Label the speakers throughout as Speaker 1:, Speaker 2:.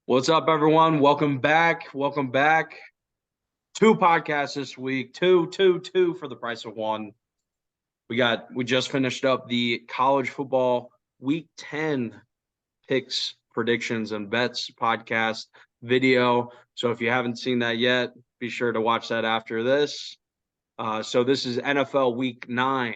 Speaker 1: What's up, everyone? Welcome back. Welcome back. Two podcasts this week. Two for the price of one. We just finished up the college football week 10 picks, predictions, and bets podcast video. So if you haven't seen that yet, be sure to watch that after this. So this is NFL week 9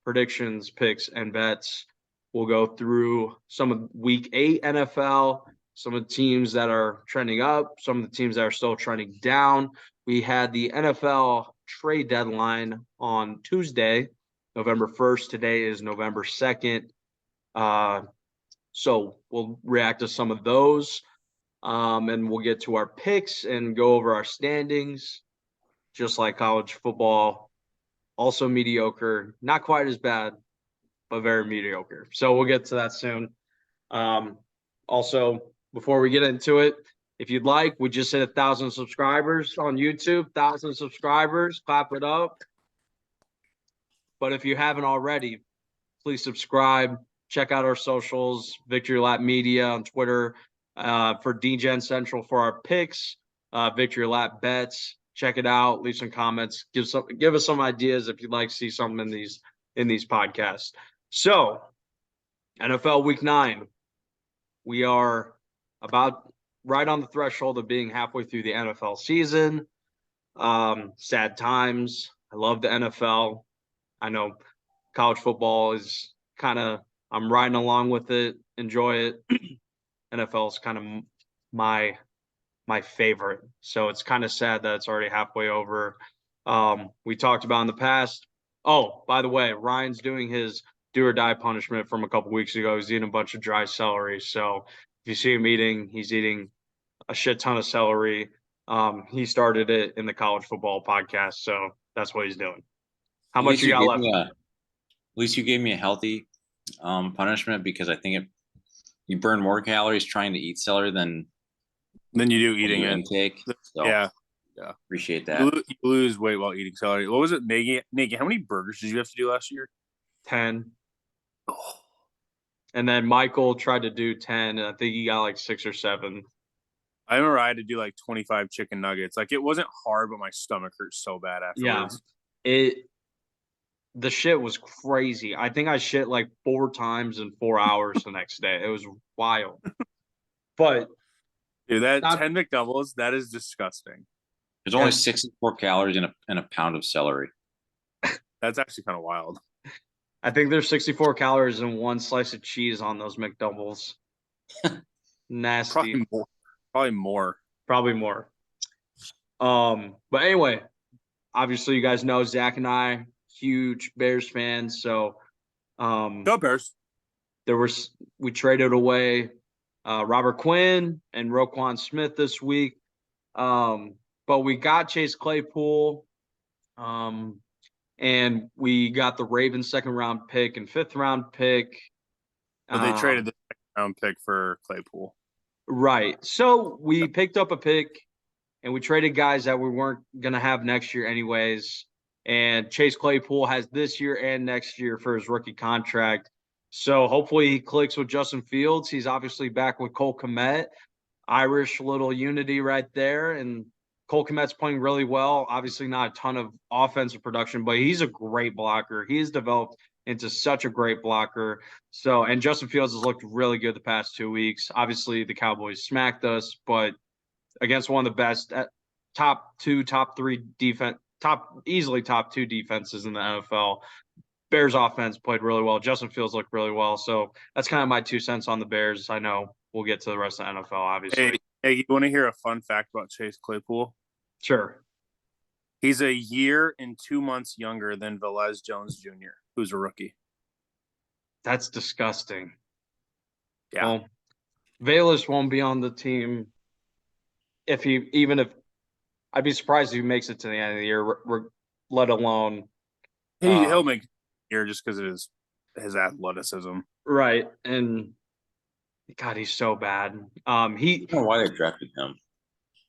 Speaker 1: predictions, picks, and bets. We'll go through some of week 8 NFL, some of the teams that are trending up, some of the teams that are still trending down. We had the NFL trade deadline on Tuesday, November 1st. Today is November 2nd. So we'll react to some of those, and we'll get to our picks and go over our standings, just like college football. Also mediocre, not quite as bad, but very mediocre. So we'll get to that soon. Also, before we get into it, if you'd like, we just hit 1,000 subscribers on YouTube. 1,000 subscribers, clap it up. But if you haven't already, please subscribe. Check out our socials, Victory Lap Media on Twitter, for DGen Central for our picks, Victory Lap bets. Check it out. Leave some comments. Give us some ideas if you'd like to see something in these podcasts. So, NFL Week 9. We are about right on the threshold of being halfway through the NFL season. Sad times. I love the NFL. I know college football is kind of, I'm riding along with it, enjoy it. NFL is kind of my favorite. So it's kind of sad that it's already halfway over. We talked about in the past. Oh, by the way, Ryan's doing his do or die punishment from a couple weeks ago. He's eating a bunch of dry celery. So if you see him eating, he's eating a shit ton of celery. He started it in the college football podcast. So that's what he's doing. How much you got left?
Speaker 2: At least you gave me a healthy punishment, because I think you burn more calories trying to eat celery than
Speaker 3: you do eating it.
Speaker 2: Intake. So
Speaker 3: yeah.
Speaker 2: Appreciate that.
Speaker 3: You lose weight while eating celery. What was it, Nagy? How many burgers did you have to do last year?
Speaker 1: 10. Oh. And then Michael tried to do 10, and I think he got like 6 or 7.
Speaker 3: I remember I had to do like 25 chicken nuggets. Like, it wasn't hard, but my stomach hurt so bad afterwards.
Speaker 1: Yeah. The shit was crazy. I think I shit like 4 times in 4 hours the next day. It was wild. But
Speaker 3: dude, that 10 McDoubles, that is disgusting.
Speaker 2: There's only 64 calories in a pound of celery.
Speaker 3: That's actually kind of wild.
Speaker 1: I think there's 64 calories in 1 slice of cheese on those McDoubles. Nasty.
Speaker 3: Probably more.
Speaker 1: But anyway, obviously you guys know Zach and I, huge Bears fans. So
Speaker 3: go Bears.
Speaker 1: We traded away Robert Quinn and Roquan Smith this week. But we got Chase Claypool. And we got the Ravens 2nd round pick and 5th round pick.
Speaker 3: But they traded the 2nd round pick for Claypool.
Speaker 1: Right. So we picked up a pick and we traded guys that we weren't going to have next year anyways. And Chase Claypool has this year and next year for his rookie contract. So hopefully he clicks with Justin Fields. He's obviously back with Cole Kmet. Irish little unity right there. And Cole Kmet's playing really well. Obviously not a ton of offensive production, but he's a great blocker. He's developed into such a great blocker. So, and Justin Fields has looked really good the past 2 weeks. Obviously the Cowboys smacked us, but against one of the best top 2 defenses in the NFL. Bears offense played really well. Justin Fields looked really well. So that's kind of my 2 cents on the Bears. I know we'll get to the rest of the NFL, obviously.
Speaker 3: Hey, you want to hear a fun fact about Chase Claypool?
Speaker 1: Sure.
Speaker 3: He's a year and 2 months younger than Velez Jones Jr., who's a rookie.
Speaker 1: That's disgusting.
Speaker 3: Yeah.
Speaker 1: Well, Velez won't be on the team if I'd be surprised if he makes it to the end of the year, let alone
Speaker 3: he'll make it here just because of his athleticism.
Speaker 1: Right. And God, he's so bad.
Speaker 2: I don't know why they drafted him.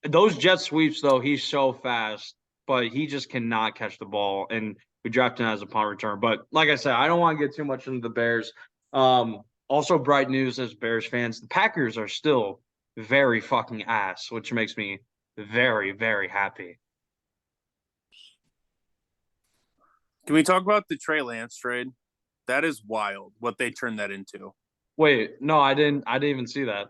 Speaker 1: Those jet sweeps, though, he's so fast, but he just cannot catch the ball. And we drafted him as a punt return. But like I said, I don't want to get too much into the Bears. Also, bright news as Bears fans, the Packers are still very fucking ass, which makes me very, very happy.
Speaker 3: Can we talk about the Trey Lance trade? That is wild what they turned that into.
Speaker 1: Wait, no, I didn't even see that.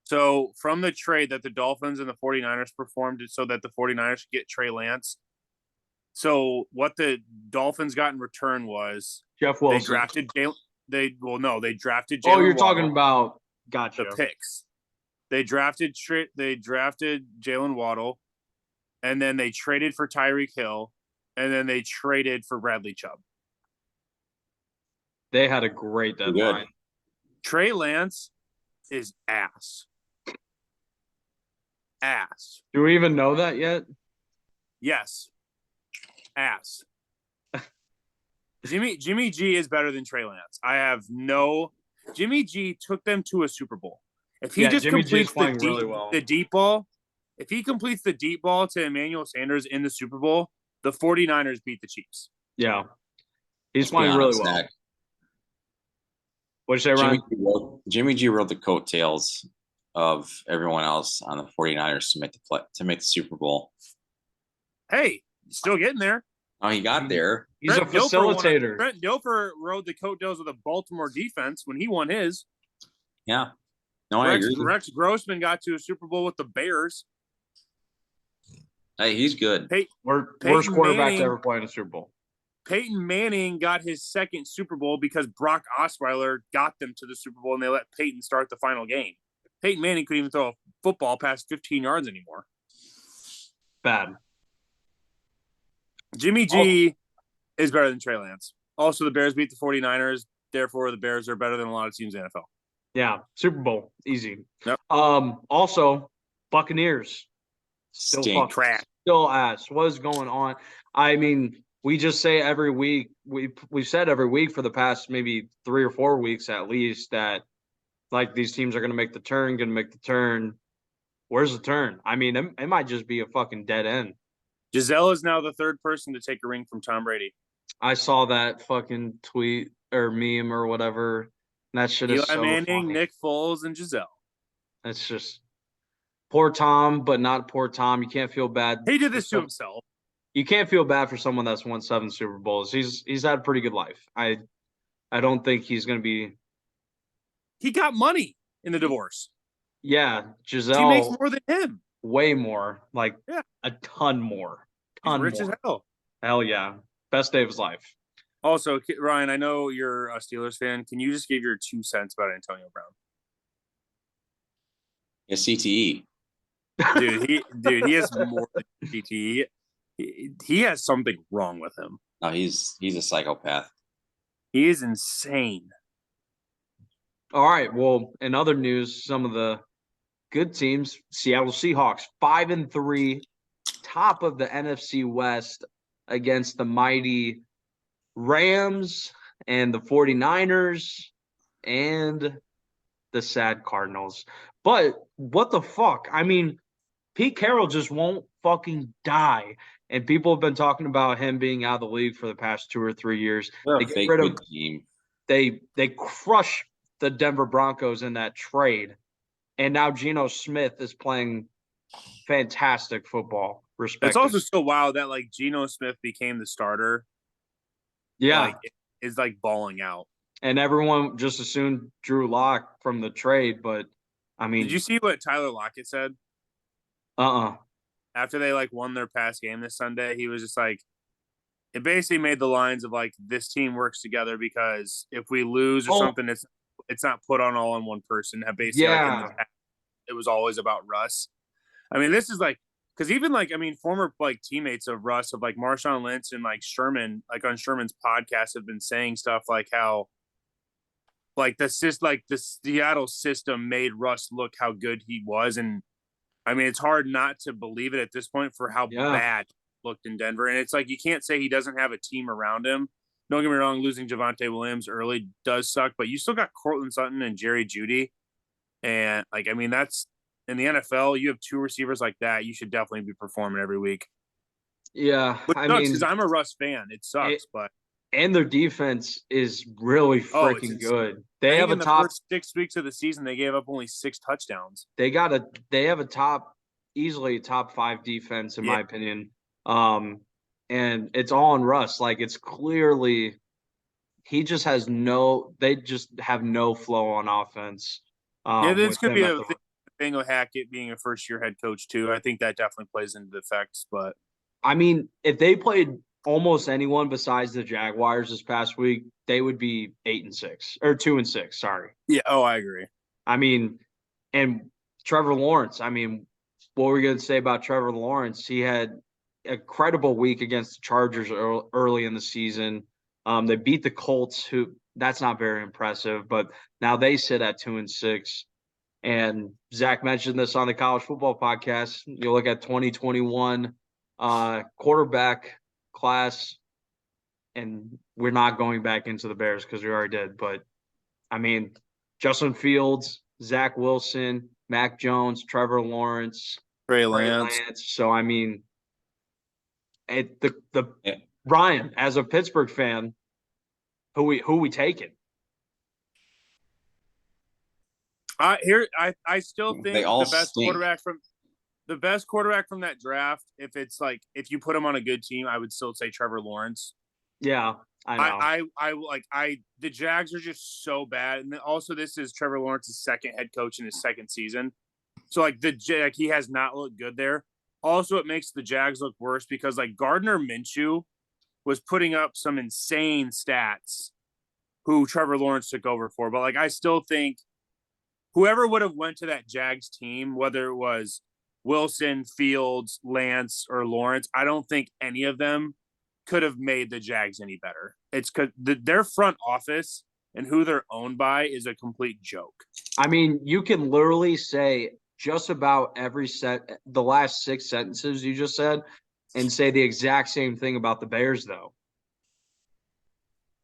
Speaker 3: So from the trade that the Dolphins and the 49ers performed so that the 49ers could get Trey Lance. So what the Dolphins got in return was
Speaker 1: Jeff Wilson.
Speaker 3: they drafted Jalen. They drafted Jalen.
Speaker 1: Oh, you're
Speaker 3: Waddle,
Speaker 1: talking about gotcha.
Speaker 3: the picks. They drafted Jalen Waddle, and then they traded for Tyreek Hill, and then they traded for Bradley Chubb.
Speaker 1: They had a great deadline.
Speaker 3: Trey Lance is ass. Ass.
Speaker 1: Do we even know that yet?
Speaker 3: Yes. Ass. Jimmy G is better than Trey Lance. Jimmy G took them to a Super Bowl. If he just completes the deep ball, if he completes the deep ball to Emmanuel Sanders in the Super Bowl, the 49ers beat the Chiefs.
Speaker 1: Yeah. He's playing really well.
Speaker 2: Zach.
Speaker 1: What'd you say, Ryan?
Speaker 2: Jimmy G rode the coattails of everyone else on the 49ers to make the Super Bowl.
Speaker 3: Hey, he's still getting there.
Speaker 2: Oh, he got there.
Speaker 1: He's a facilitator.
Speaker 3: Brent Dilfer rode the coattails of the Baltimore defense when he won his.
Speaker 2: Yeah. No, I agree.
Speaker 3: Rex Grossman got to a Super Bowl with the Bears.
Speaker 2: Hey, he's good.
Speaker 1: Worst quarterback to ever play in a Super Bowl.
Speaker 3: Peyton Manning got his second Super Bowl because Brock Osweiler got them to the Super Bowl, and they let Peyton start the final game. Peyton Manning couldn't even throw a football past 15 yards anymore.
Speaker 1: Bad.
Speaker 3: Jimmy G is better than Trey Lance. Also, the Bears beat the 49ers. Therefore, the Bears are better than a lot of teams in the NFL.
Speaker 1: Yeah, Super Bowl. Easy.
Speaker 3: Yep.
Speaker 1: Also, Buccaneers.
Speaker 2: Still
Speaker 1: ass. What is going on? I mean, we just say every week, we've said every week for the past maybe 3 or 4 weeks at least that like these teams are going to make the turn. Where's the turn? I mean, it might just be a fucking dead end.
Speaker 3: Giselle is now the third person to take a ring from Tom Brady.
Speaker 1: I saw that fucking tweet or meme or whatever. That shit is so
Speaker 3: Manning,
Speaker 1: funny.
Speaker 3: Nick Foles, and Giselle.
Speaker 1: It's just poor Tom, but not poor Tom. You can't feel bad.
Speaker 3: He did this to himself.
Speaker 1: You can't feel bad for someone that's won 7 Super Bowls. He's had a pretty good life. I don't think he's going to be.
Speaker 3: He got money in the divorce.
Speaker 1: Yeah, Giselle.
Speaker 3: He makes more than him.
Speaker 1: Way more, like a ton more.
Speaker 3: He's rich as hell.
Speaker 1: Hell yeah, best day of his life.
Speaker 3: Also, Ryan, I know you're a Steelers fan. Can you just give your 2 cents about Antonio Brown?
Speaker 2: Yeah, CTE.
Speaker 3: Dude, he has more than CTE. He has something wrong with him.
Speaker 2: No, he's a psychopath.
Speaker 3: He is insane.
Speaker 1: All right. Well, in other news, some of the good teams, Seattle Seahawks, 5-3, top of the NFC West against the mighty Rams and the 49ers and the sad Cardinals. But what the fuck? I mean, Pete Carroll just won't fucking die. And people have been talking about him being out of the league for the past 2 or 3 years.
Speaker 2: They get rid of team.
Speaker 1: They crush the Denver Broncos in that trade. And now Geno Smith is playing fantastic football. Respect.
Speaker 3: It's also so wild that like Geno Smith became the starter.
Speaker 1: Yeah.
Speaker 3: Is like balling out.
Speaker 1: And everyone just assumed Drew Lock from the trade, but I mean,
Speaker 3: did you see what Tyler Lockett said? After they like won their past game this Sunday, he was just like, it basically made the lines of like, this team works together because if we lose or something, it's not put on all on one person. Basically, it was always about Russ. I mean, this is like, because even like, I mean, former like teammates of Russ, of like Marshawn Lynch and like Sherman, like on Sherman's podcast, have been saying stuff like how, like the Seattle system made Russ look how good he was, and I mean, it's hard not to believe it at this point for how bad he looked in Denver. And it's like you can't say he doesn't have a team around him. Don't get me wrong, losing Javonte Williams early does suck, but you still got Cortland Sutton and Jerry Jeudy, and like I mean, that's in the NFL. You have 2 receivers like that, you should definitely be performing every week.
Speaker 1: Yeah,
Speaker 3: Which sucks because I'm a Russ fan. It sucks, but
Speaker 1: And their defense is really
Speaker 3: Oh, it's
Speaker 1: freaking
Speaker 3: insane.
Speaker 1: good.
Speaker 3: I
Speaker 1: They
Speaker 3: think
Speaker 1: have a
Speaker 3: in the
Speaker 1: top.
Speaker 3: first 6 weeks of the season, they gave up only 6 touchdowns.
Speaker 1: They have a top, easily top 5 defense in
Speaker 3: Yeah.
Speaker 1: my opinion. And it's all on Russ. Like it's clearly he just has no. They just have no flow on offense.
Speaker 3: Yeah, this
Speaker 1: With
Speaker 3: could
Speaker 1: him
Speaker 3: be
Speaker 1: at
Speaker 3: a
Speaker 1: the
Speaker 3: thing with Hackett being a first-year head coach too. I think that definitely plays into the effects. But
Speaker 1: I mean, if they played almost anyone besides the Jaguars this past week, they would be 8-6 or 2-6. Sorry.
Speaker 3: yeah, I agree.
Speaker 1: I mean, and Trevor Lawrence. I mean, what were we going to say about Trevor Lawrence? He had a credible week against the Chargers early in the season. They beat the Colts, who that's not very impressive, but now they sit at 2-6. And Zach mentioned this on the college football podcast. You look at 2021 quarterback class, and we're not going back into the Bears because we already did. But I mean, Justin Fields, Zach Wilson, Mac Jones, Trevor Lawrence,
Speaker 3: Trey
Speaker 1: Trey
Speaker 3: Lance.
Speaker 1: Lance. So I mean, the
Speaker 2: Yeah.
Speaker 1: Ryan, as a Pittsburgh fan, who we taking?
Speaker 3: I still think
Speaker 2: They all
Speaker 3: the best
Speaker 2: stink.
Speaker 3: quarterback from that draft, if you put him on a good team, I would still say Trevor Lawrence.
Speaker 1: Yeah, I know.
Speaker 3: The Jags are just so bad, and also this is Trevor Lawrence's second head coach in his second season, so he has not looked good there. Also, it makes the Jags look worse because Gardner Minshew was putting up some insane stats, who Trevor Lawrence took over for, but I still think whoever would have went to that Jags team, whether it was Wilson, Fields, Lance, or Lawrence, I don't think any of them could have made the Jags any better. It's because their front office and who they're owned by is a complete joke.
Speaker 1: I mean, you can literally say just about the last 6 sentences you just said, and say the exact same thing about the Bears, though.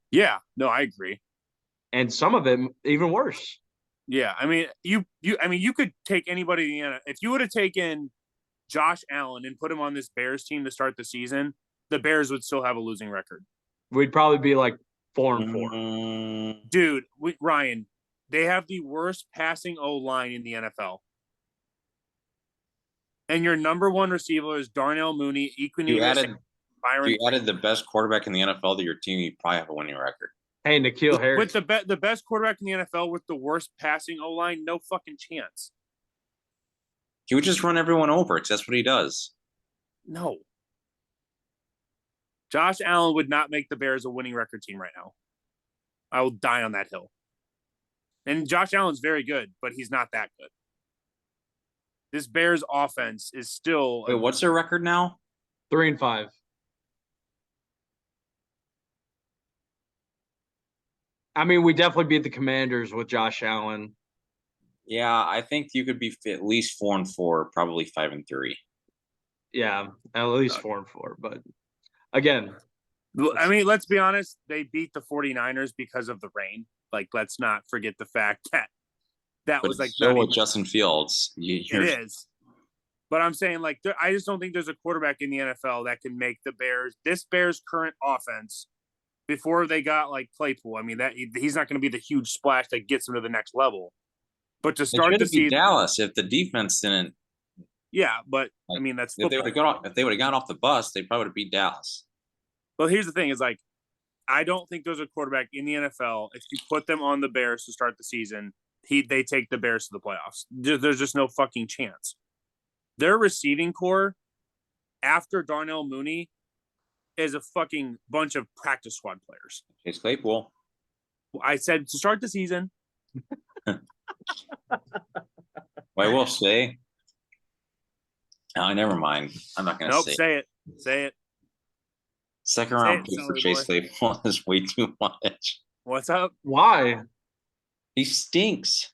Speaker 3: Yeah, no, I agree.
Speaker 1: And some of it even worse.
Speaker 3: Yeah, I mean, you could take anybody in if you would have taken Josh Allen and put him on this Bears team to start the season, the Bears would still have a losing record.
Speaker 1: We'd probably be 4-4.
Speaker 3: Dude, Ryan, they have the worst passing O-line in the NFL. And your number one receiver is Darnell Mooney.
Speaker 2: You added the best quarterback in the NFL to your team, you probably have a winning record.
Speaker 1: Hey, N'Keal Harris.
Speaker 3: With the best quarterback in the NFL with the worst passing O-line, no fucking chance.
Speaker 2: He would just run everyone over. That's what he does.
Speaker 3: No. Josh Allen would not make the Bears a winning record team right now. I will die on that hill. And Josh Allen's very good, but he's not that good. This Bears offense is still.
Speaker 2: Wait, what's their record now?
Speaker 1: 3-5. I mean, we definitely beat the Commanders with Josh Allen.
Speaker 2: Yeah, I think you could be at least 4-4, probably 5-3.
Speaker 1: Yeah, at least 4-4. But again,
Speaker 3: I mean, let's be honest. They beat the 49ers because of the rain. Let's not forget the fact that was
Speaker 2: still with Justin Fields.
Speaker 3: It is. But I'm saying, I just don't think there's a quarterback in the NFL that can make this Bears current offense before they got Claypool. I mean, that he's not going to be the huge splash that gets them to the next level. But to start the season,
Speaker 2: Dallas, if the defense didn't.
Speaker 3: Yeah, but I mean that's football.
Speaker 2: If they would have gone off the bus, they probably would have beat Dallas.
Speaker 3: Well, here's the thing: is I don't think there's a quarterback in the NFL. If you put them on the Bears to start the season, they take the Bears to the playoffs. There's just no fucking chance. Their receiving core after Darnell Mooney is a fucking bunch of practice squad players.
Speaker 2: Chase Claypool.
Speaker 3: I said to start the season.
Speaker 2: Well, I will say. Oh, never mind. I'm not going to say
Speaker 3: it. Say it.
Speaker 2: Second round pick for Chase Claypool is way too much.
Speaker 3: What's up?
Speaker 1: Why?
Speaker 2: He stinks.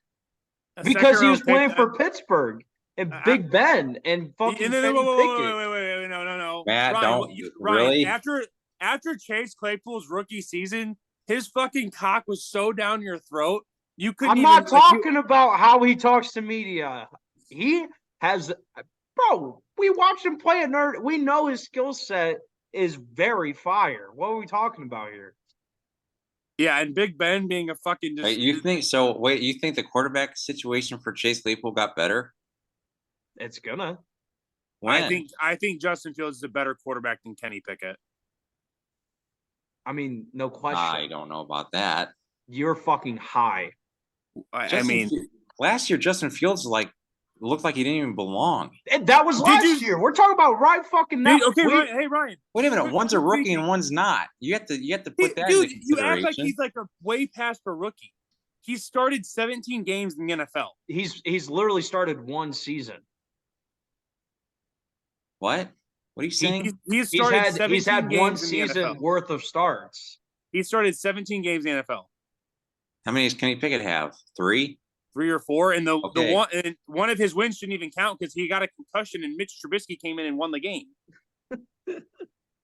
Speaker 1: Because he was playing for Pittsburgh and Big Ben and fucking Kenny Pickett.
Speaker 3: Wait, no.
Speaker 2: Matt,
Speaker 3: Ryan,
Speaker 2: really?
Speaker 3: After Chase Claypool's rookie season, his fucking cock was so down your throat. You couldn't.
Speaker 1: I'm not talking about how he talks to media. He has, bro. We watched him play a nerd. We know his skill set is very fire. What are we talking about here?
Speaker 3: Yeah, and Big Ben being a fucking just.
Speaker 2: Wait, you think so? Wait, you think the quarterback situation for Chase Claypool got better?
Speaker 1: It's gonna.
Speaker 2: When?
Speaker 3: I think Justin Fields is a better quarterback than Kenny Pickett.
Speaker 1: I mean, no question.
Speaker 2: I don't know about that.
Speaker 1: You're fucking high.
Speaker 3: I mean,
Speaker 2: last year Justin Fields looked like he didn't even belong.
Speaker 1: And that was last year. We're talking about right fucking now.
Speaker 3: Okay, Ryan, hey Ryan.
Speaker 2: Wait a minute, one's a rookie and one's not. You have to put that into consideration.
Speaker 3: You act like he's like a way past for rookie. He started 17 games in the NFL.
Speaker 1: He's literally started one season.
Speaker 2: What? What are you saying?
Speaker 3: He's
Speaker 1: had one season worth of starts.
Speaker 3: He started 17 games in the NFL.
Speaker 2: How many does Kenny Pickett have? 3?
Speaker 3: 3 or 4, and the one of his wins shouldn't even count because he got a concussion and Mitch Trubisky came in and won the game.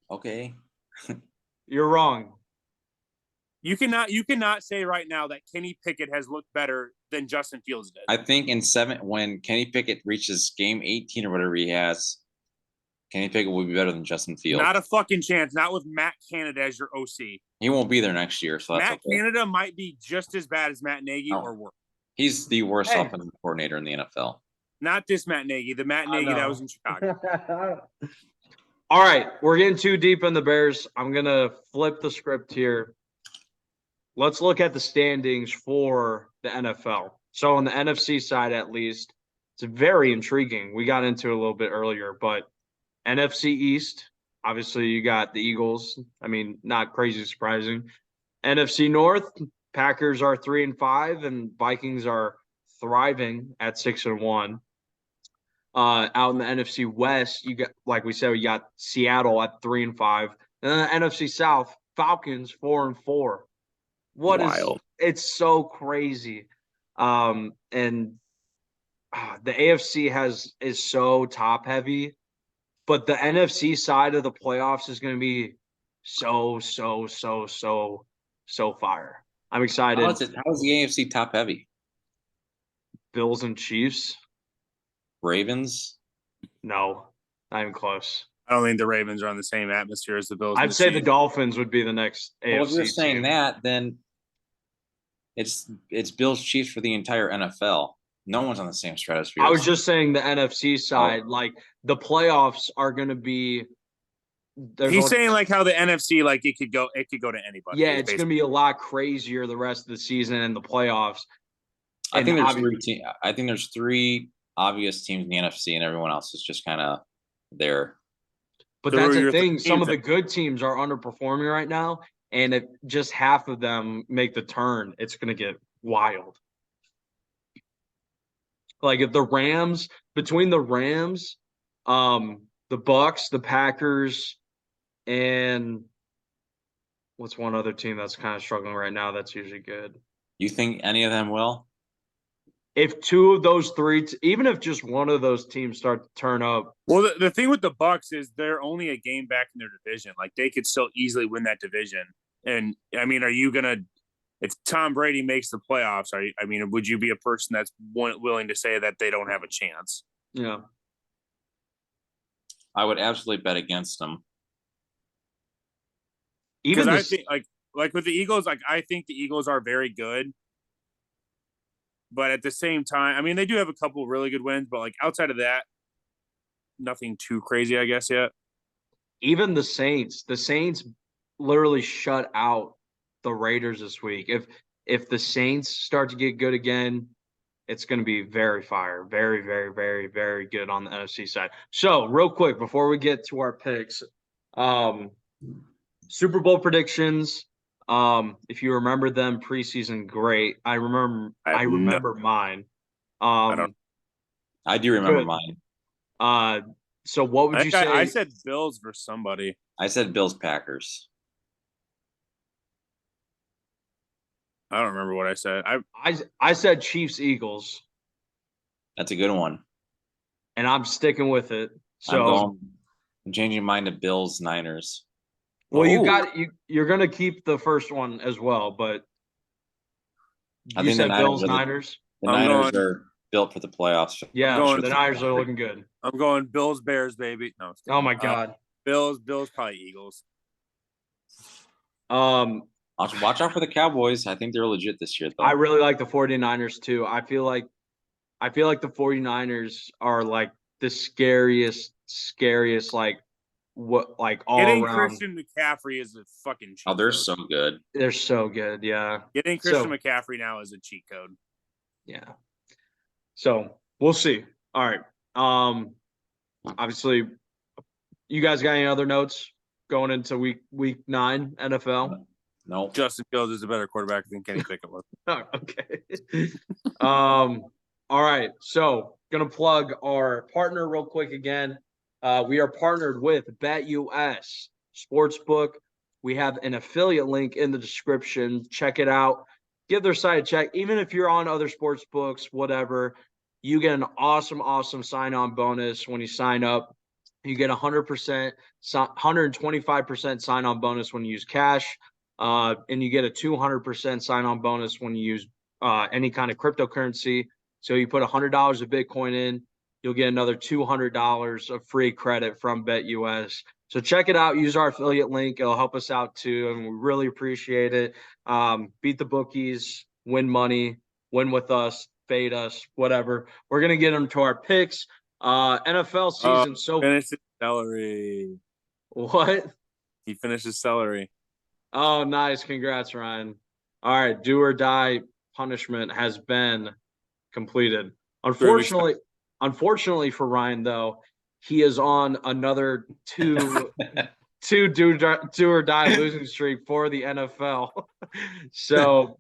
Speaker 2: Okay.
Speaker 1: You're wrong.
Speaker 3: You cannot say right now that Kenny Pickett has looked better than Justin Fields did.
Speaker 2: I think when Kenny Pickett reaches game 18 or whatever he has, Kenny Pickett will be better than Justin Fields.
Speaker 3: Not a fucking chance. Not with Matt Canada as your OC.
Speaker 2: He won't be there next year, so that's
Speaker 3: Matt Canada might be just as bad as Matt Nagy or worse.
Speaker 2: He's the worst offensive coordinator in the NFL.
Speaker 3: Not this Matt Nagy. The Matt Nagy that was in Chicago.
Speaker 1: All right, we're getting too deep in the Bears. I'm going to flip the script here. Let's look at the standings for the NFL. So on the NFC side, at least, it's very intriguing. We got into it a little bit earlier, but NFC East, obviously you got the Eagles. I mean, not crazy surprising. NFC North, Packers are 3-5, and Vikings are thriving at 6-1. Out in the NFC West, you got, like we said, we got Seattle at 3-5, and then the NFC South, Falcons 4-4. It's so crazy. And the AFC is so top heavy, but the NFC side of the playoffs is going to be so fire. I'm excited.
Speaker 2: How is the AFC top heavy?
Speaker 1: Bills and Chiefs.
Speaker 2: Ravens?
Speaker 1: No, not even close.
Speaker 3: I don't think the Ravens are on the same atmosphere as the Bills.
Speaker 1: I'd say the Dolphins would be the next AFC.
Speaker 2: Well, if you're saying
Speaker 1: team.
Speaker 2: that, then it's Bills Chiefs for the entire NFL. No one's on the same stratosphere.
Speaker 1: I was just saying the NFC side, like the playoffs are going to be.
Speaker 3: He's saying like how the NFC, like it could go to anybody.
Speaker 1: Yeah, it's going to be a lot crazier the rest of the season and the playoffs.
Speaker 2: I think there's 3 obvious teams in the NFC, and everyone else is just kind of there.
Speaker 1: But that's the thing. Some of the good teams are underperforming right now, and if just half of them make the turn, it's going to get wild. Like if the Rams, between the Rams, the Bucks, the Packers, and what's one other team that's kind of struggling right now that's usually good?
Speaker 2: You think any of them will?
Speaker 1: If 2 of those 3, even if just one of those teams start to turn up.
Speaker 3: Well, the thing with the Bucks is they're only a game back in their division. Like they could still easily win that division. And I mean, are you gonna? If Tom Brady makes the playoffs, would you be a person that's willing to say that they don't have a chance?
Speaker 1: Yeah,
Speaker 2: I would absolutely bet against them.
Speaker 3: Even I think like with the Eagles, like I think the Eagles are very good. But at the same time, I mean, they do have a couple really good wins, but like outside of that, nothing too crazy, I guess, yet.
Speaker 1: Even the Saints literally shut out the Raiders this week. If the Saints start to get good again, it's going to be very fire, very, very, very, very good on the NFC side. So real quick, before we get to our picks, Super Bowl predictions. If you remember them preseason, great. I remember mine.
Speaker 2: I do remember mine.
Speaker 1: So what would you say?
Speaker 3: I said Bills versus somebody.
Speaker 2: I said Bills Packers.
Speaker 3: I don't remember what I said.
Speaker 1: I said Chiefs Eagles.
Speaker 2: That's a good one.
Speaker 1: And I'm sticking with it. So
Speaker 2: I'm changing mine to Bills Niners.
Speaker 1: Well, you're going to keep the first one as well, but
Speaker 2: I think
Speaker 1: said Bills Niners.
Speaker 2: The Niners are built for the playoffs.
Speaker 1: Yeah, the Niners are looking good.
Speaker 3: I'm going Bills Bears, baby. No.
Speaker 1: Oh my God.
Speaker 3: Bills probably Eagles.
Speaker 2: I'm Watch out for the Cowboys. I think they're legit this year, though.
Speaker 1: I really like the 49ers too. I feel like the 49ers are like the scariest like all
Speaker 3: Getting
Speaker 1: around.
Speaker 3: Christian McCaffrey is a fucking cheat
Speaker 2: Oh, they're
Speaker 3: code.
Speaker 2: so good.
Speaker 1: They're so good, yeah.
Speaker 3: Getting Christian McCaffrey now is a cheat code.
Speaker 1: Yeah. So we'll see. All right. Obviously, you guys got any other notes going into week 9 NFL?
Speaker 2: No.
Speaker 3: Justin Fields is a better quarterback than Kenny Pickett was.
Speaker 1: Oh, okay. All right. So gonna plug our partner real quick again. We are partnered with BetUS Sportsbook. We have an affiliate link in the description. Check it out. Give their site a check. Even if you're on other sports books, whatever, you get an awesome sign-on bonus when you sign up. You get 100%, 125% sign-on bonus when you use cash. And you get a 200% sign-on bonus when you use any kind of cryptocurrency. So you put $100 of Bitcoin in, you'll get another $200 of free credit from BetUS. So check it out. Use our affiliate link. It'll help us out too, and we really appreciate it. Beat the bookies, win money, win with us, fade us, whatever. We're gonna get into our picks. NFL season. So
Speaker 3: finished his celery.
Speaker 1: What?
Speaker 3: He finished his celery.
Speaker 1: Oh, nice. Congrats, Ryan. All right. Do or die punishment has been completed. Unfortunately for Ryan, though, he is on another two do or die losing streak for the NFL. So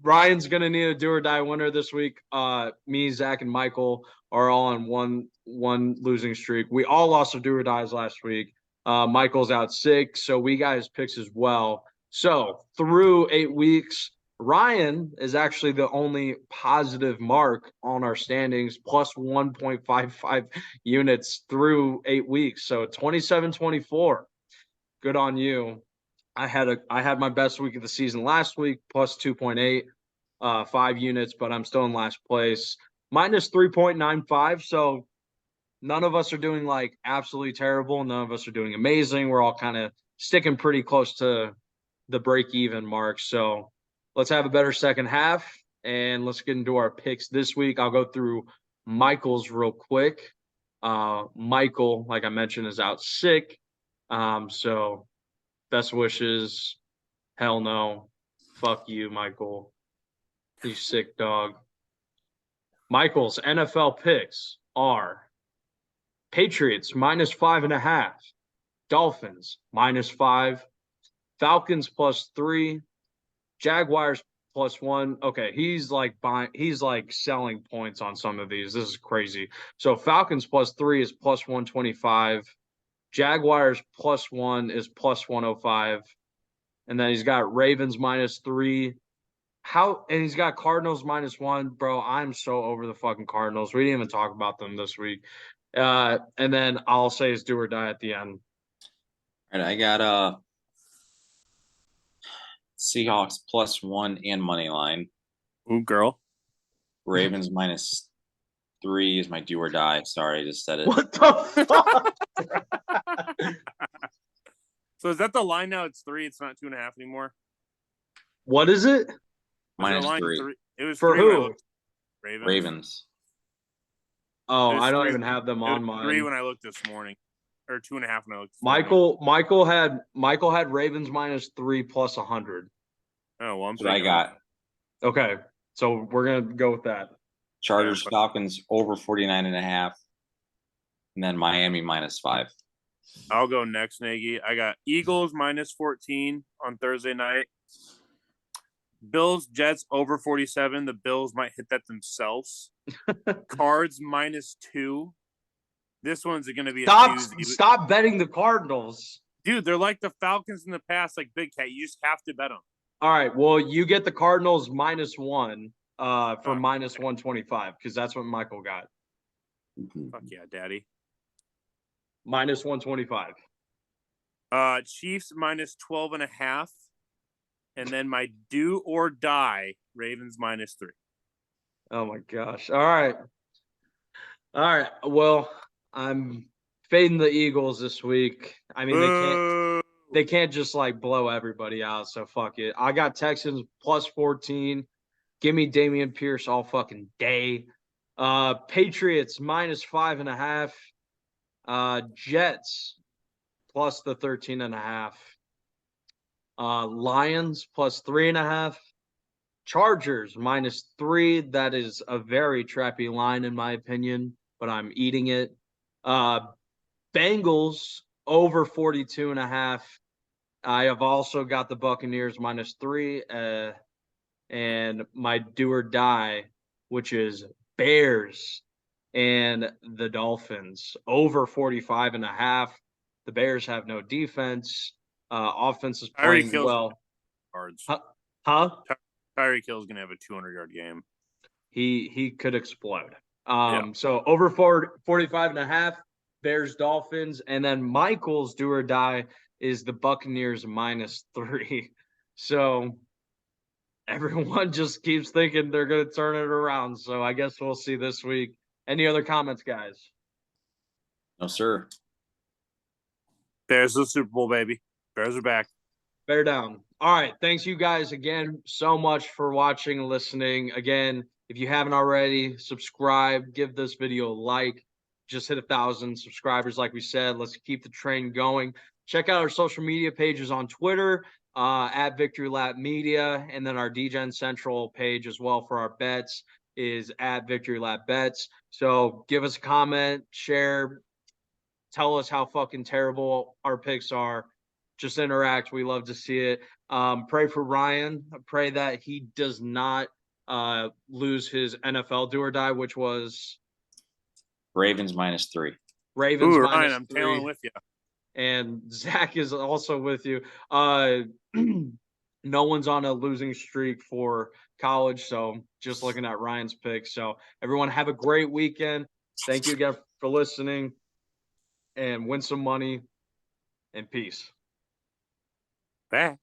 Speaker 1: Ryan's gonna need a do or die winner this week. Me, Zach, and Michael are all on one losing streak. We all lost our do or dies last week. Michael's out sick, so we got his picks as well. So through 8 weeks, Ryan is actually the only positive mark on our standings, plus 1.55 units through 8 weeks. So 27-24. Good on you. I had my best week of the season last week, plus 2.8, 5 units, but I'm still in last place. Minus 3.95. So none of us are doing like absolutely terrible. None of us are doing amazing. We're all kind of sticking pretty close to the break-even mark. So let's have a better second half, and let's get into our picks this week. I'll go through Michael's real quick. Michael, like I mentioned, is out sick. So best wishes. Hell no. Fuck you, Michael. You sick dog. Michael's NFL picks are Patriots minus 5.5, Dolphins minus 5, Falcons plus 3, Jaguars plus 1. Okay, he's like selling points on some of these. This is crazy. So Falcons plus 3 is plus 125. Jaguars plus 1 is plus 105. And then he's got Ravens minus 3. And he's got Cardinals minus 1. Bro, I'm so over the fucking Cardinals. We didn't even talk about them this week. And then I'll say it's do or die at the end.
Speaker 2: All right, I got Seahawks plus 1 and money line.
Speaker 3: Ooh, girl.
Speaker 2: Ravens minus 3 is my do or die. Sorry, I just said it.
Speaker 1: What the fuck?
Speaker 3: So is that the line now? It's 3. It's not 2.5 anymore.
Speaker 1: What is it?
Speaker 2: Minus
Speaker 3: line
Speaker 2: 3.
Speaker 3: It was
Speaker 1: for
Speaker 3: 3 when I
Speaker 1: who?
Speaker 3: looked.
Speaker 2: Ravens.
Speaker 1: Oh,
Speaker 3: It was
Speaker 1: I don't
Speaker 3: 3
Speaker 1: even have them on
Speaker 3: It was
Speaker 1: mine.
Speaker 3: 3 when I looked this morning, or 2.5 when I looked. This morning.
Speaker 1: Michael had Ravens minus 3 plus 100.
Speaker 3: Oh well, I'm
Speaker 2: That's what I
Speaker 3: thinking
Speaker 2: got.
Speaker 1: Okay, so we're gonna go with that.
Speaker 2: Chargers,
Speaker 3: Yeah.
Speaker 2: Falcons over 49.5. And then Miami minus 5.
Speaker 3: I'll go next, Nagy. I got Eagles minus 14 on Thursday night. Bills, Jets over 47. The Bills might hit that themselves. Cards minus 2. This one's going to be a doozy.
Speaker 1: Stop betting the Cardinals.
Speaker 3: Dude, they're like the Falcons in the past, like Big Cat. You just have to bet them.
Speaker 1: All right, well, you get the Cardinals minus 1 for minus 125 because that's what Michael got.
Speaker 3: Fuck yeah, daddy.
Speaker 1: Minus 125.
Speaker 3: Chiefs minus 12.5. And then my do or die, Ravens minus 3.
Speaker 1: Oh my gosh. All right. Well, I'm fading the Eagles this week. I mean, they can't just like blow everybody out. So fuck it. I got Texans plus 14. Give me Damian Pierce all fucking day. Patriots minus 5.5. Jets plus the 13.5. Lions plus 3.5. Chargers minus 3. That is a very trappy line in my opinion, but I'm eating it. Bengals over 42.5. I have also got the Buccaneers minus 3. And my do or die, which is Bears and the Dolphins over 45.5. The Bears have no defense. Offense is playing well.
Speaker 3: Yards.
Speaker 1: Huh?
Speaker 3: Tyreek Hill's gonna have a 200-yard game.
Speaker 1: He could explode.
Speaker 3: Yeah.
Speaker 1: So over 45.5, Bears, Dolphins, and then Michael's do or die is the Buccaneers minus 3. So everyone just keeps thinking they're going to turn it around. So I guess we'll see this week. Any other comments, guys?
Speaker 2: No, sir.
Speaker 3: Bears the Super Bowl, baby. Bears are back.
Speaker 1: Bear down. All right. Thanks you guys again so much for watching and listening. Again, if you haven't already, subscribe, give this video a like. Just hit 1,000 subscribers, like we said. Let's keep the train going. Check out our social media pages on Twitter, at Victory Lap Media, and then our DGen Central page as well for our bets is at Victory Lap Bets. So give us a comment, share, tell us how fucking terrible our picks are. Just interact. We love to see it. Pray for Ryan. Pray that he does not lose his NFL do or die, which was
Speaker 2: Ravens minus 3.
Speaker 1: Ravens
Speaker 3: Ooh,
Speaker 1: minus
Speaker 3: Ryan, I'm
Speaker 1: 3.
Speaker 3: tailing with you.
Speaker 1: And Zach is also with you. No one's on a losing streak for college, so just looking at Ryan's picks. So everyone have a great weekend. Thank you again for listening, and win some money, and peace.
Speaker 3: Bye.